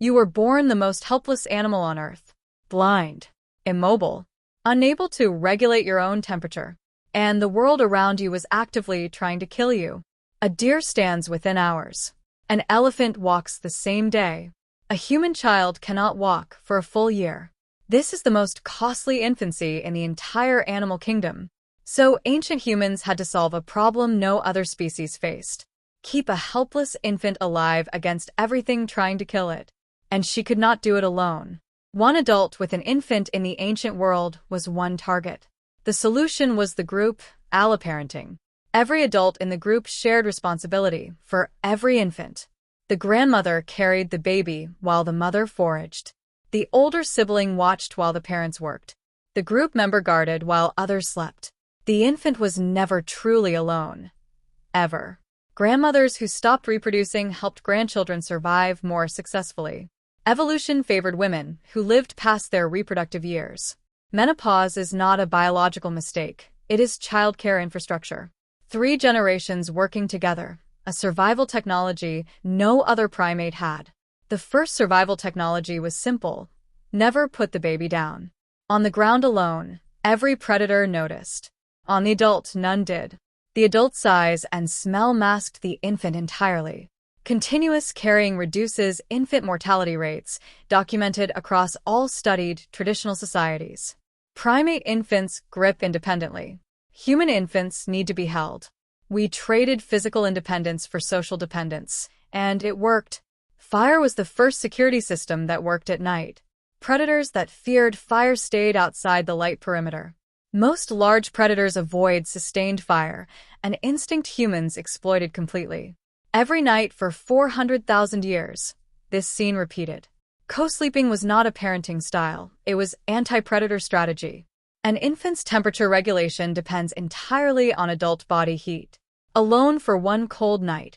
You were born the most helpless animal on Earth. Blind, immobile, unable to regulate your own temperature. And the world around you was actively trying to kill you. A deer stands within hours. An elephant walks the same day. A human child cannot walk for a full year. This is the most costly infancy in the entire animal kingdom. So ancient humans had to solve a problem no other species faced. Keep a helpless infant alive against everything trying to kill it. And she could not do it alone. One adult with an infant in the ancient world was one target. The solution was the group alloparenting. Every adult in the group shared responsibility for every infant. The grandmother carried the baby while the mother foraged. The older sibling watched while the parents worked. The group member guarded while others slept. The infant was never truly alone. Ever. Grandmothers who stopped reproducing helped grandchildren survive more successfully. Evolution favored women who lived past their reproductive years. Menopause is not a biological mistake. It is childcare infrastructure. 3 generations working together, a survival technology no other primate had. The first survival technology was simple. Never put the baby down. On the ground alone, every predator noticed. On the adult, none did. The adult size and smell masked the infant entirely. Continuous carrying reduces infant mortality rates, documented across all studied traditional societies. Primate infants grip independently. Human infants need to be held. We traded physical independence for social dependence, and it worked. Fire was the first security system that worked at night. Predators that feared fire stayed outside the light perimeter. Most large predators avoid sustained fire, an instinct humans exploited completely. Every night for 400,000 years, this scene repeated. Co-sleeping was not a parenting style, it was anti-predator strategy. An infant's temperature regulation depends entirely on adult body heat. Alone for one cold night,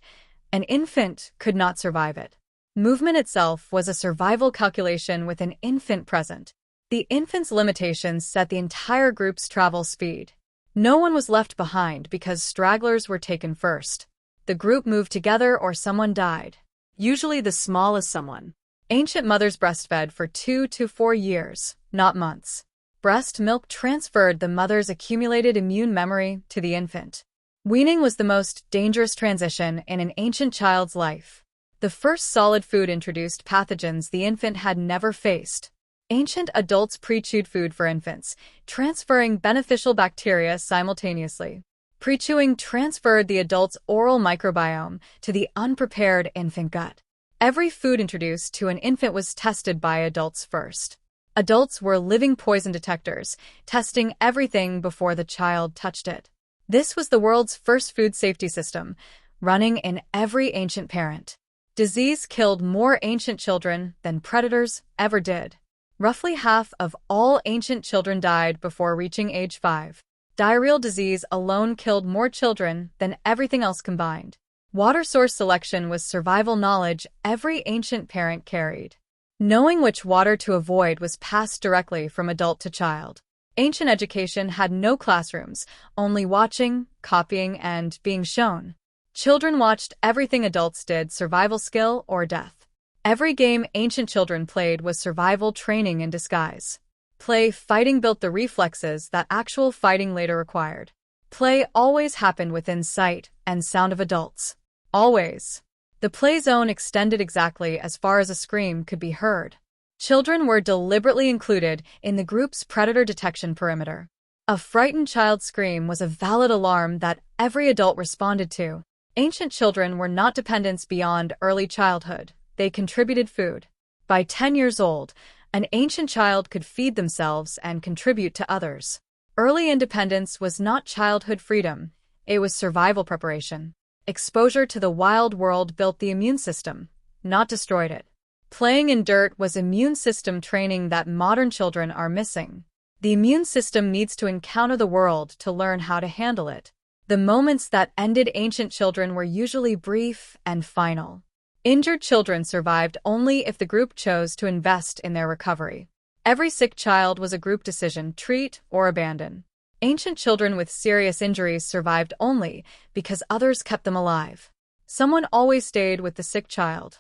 an infant could not survive it. Movement itself was a survival calculation with an infant present. The infant's limitations set the entire group's travel speed. No one was left behind because stragglers were taken first. The group moved together or someone died. Usually the smallest someone. Ancient mothers breastfed for 2 to 4 years, not months. Breast milk transferred the mother's accumulated immune memory to the infant. Weaning was the most dangerous transition in an ancient child's life. The first solid food introduced pathogens the infant had never faced. Ancient adults pre-chewed food for infants, transferring beneficial bacteria simultaneously. Pre-chewing transferred the adult's oral microbiome to the unprepared infant gut. Every food introduced to an infant was tested by adults first. Adults were living poison detectors, testing everything before the child touched it. This was the world's first food safety system, running in every ancient parent. Disease killed more ancient children than predators ever did. Roughly half of all ancient children died before reaching age 5. Diarrheal disease alone killed more children than everything else combined. Water source selection was survival knowledge every ancient parent carried. Knowing which water to avoid was passed directly from adult to child. Ancient education had no classrooms, only watching, copying, and being shown. Children watched everything adults did, survival skill or death. Every game ancient children played was survival training in disguise. Play fighting built the reflexes that actual fighting later required. Play always happened within sight and sound of adults. Always. The play zone extended exactly as far as a scream could be heard. Children were deliberately included in the group's predator detection perimeter. A frightened child's scream was a valid alarm that every adult responded to. Ancient children were not dependents beyond early childhood. They contributed food. By 10 years old, an ancient child could feed themselves and contribute to others. Early independence was not childhood freedom, it was survival preparation. Exposure to the wild world built the immune system, not destroyed it. Playing in dirt was immune system training that modern children are missing. The immune system needs to encounter the world to learn how to handle it. The moments that ended ancient children were usually brief and final. Injured children survived only if the group chose to invest in their recovery. Every sick child was a group decision: treat or abandon. Ancient children with serious injuries survived only because others kept them alive. Someone always stayed with the sick child.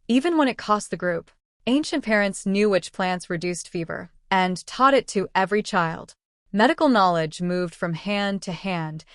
even when it cost the group. Ancient parents knew which plants reduced fever and taught it to every child. Medical knowledge moved from hand to hand,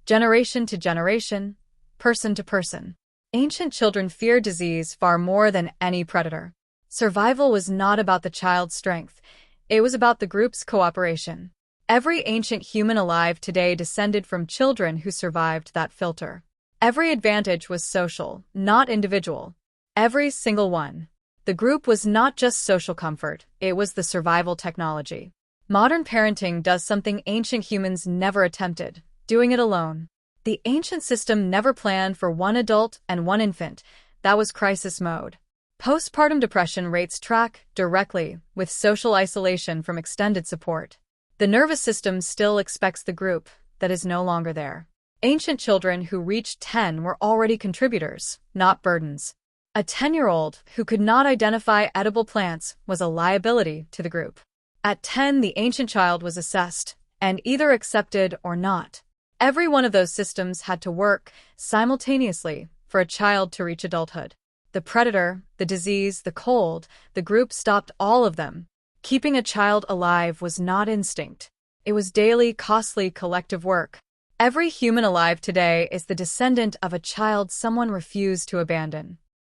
generation to generation, person to person. Ancient children feared disease far more than any predator. Survival was not about the child's strength. It was about the group's cooperation. Every ancient human alive today descended from children who survived that filter. Every advantage was social, not individual. Every single one. The group was not just social comfort, it was the survival technology. Modern parenting does something ancient humans never attempted, doing it alone. The ancient system never planned for one adult and one infant. That was crisis mode. Postpartum depression rates track directly with social isolation from extended support. The nervous system still expects the group that is no longer there. Ancient children who reached 10 were already contributors, not burdens. A 10-year-old who could not identify edible plants was a liability to the group. At 10, the ancient child was assessed and either accepted or not. Every one of those systems had to work simultaneously for a child to reach adulthood. The predator, the disease, the cold, the group stopped all of them. Keeping a child alive was not instinct. It was daily, costly, collective work. Every human alive today is the descendant of a child someone refused to abandon.